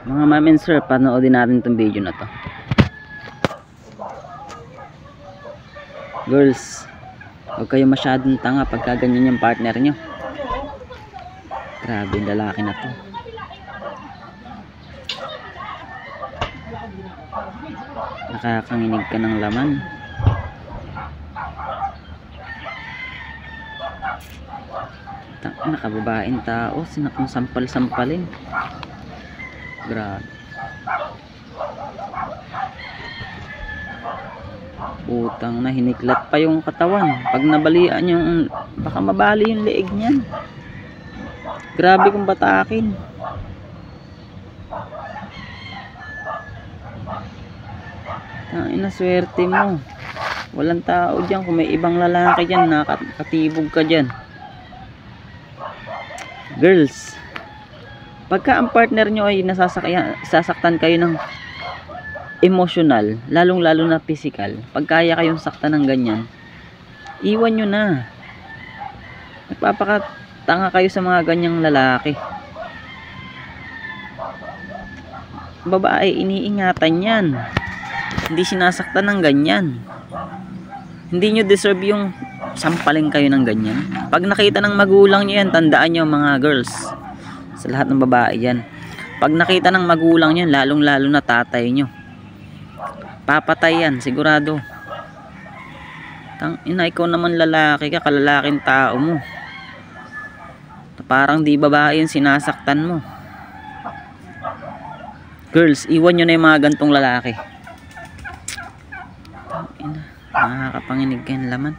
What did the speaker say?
Mga ma'am and sir, panoodin natin itong video na to. Girls, huwag kayo masyadong tanga pagka ganyan yung partner nyo. Grabe yung lalaki na to. Nakakanginig ka ng laman. Nakababaeng tao, sinakong sampal-sampalin. Grabe. Utang na, hiniklat pa yung katawan. Pag nabalian yung, baka mabali yung leeg niyan. Grabe kung batakin. Tangina, swerte mo. Walang tao dyan. Kung may ibang lalaki dyan, nakatibog ka dyan. Girls, pagka ang partner nyo ay sasaktan kayo ng emotional, lalong lalo na physical, pag kaya kayong saktan ng ganyan, iwan nyo na. Nagpapakatanga kayo sa mga ganyang lalaki. Babae, iniingatan yan, hindi sinasaktan ng ganyan. Hindi nyo deserve yung sampalin kayo ng ganyan. Pag nakita ng magulang nyo yan, tandaan nyo mga girls, sa lahat ng babae yan, pag nakita ng magulang nyo, lalong lalo na tatay nyo, papatay yan, sigurado. Tangina, ikaw naman lalaki ka, kalalaking tao mo, parang di babae yung sinasaktan mo. Girls, iwan nyo na yung mga gantong lalaki. Tangina, nakakapanginig kayo ng laman.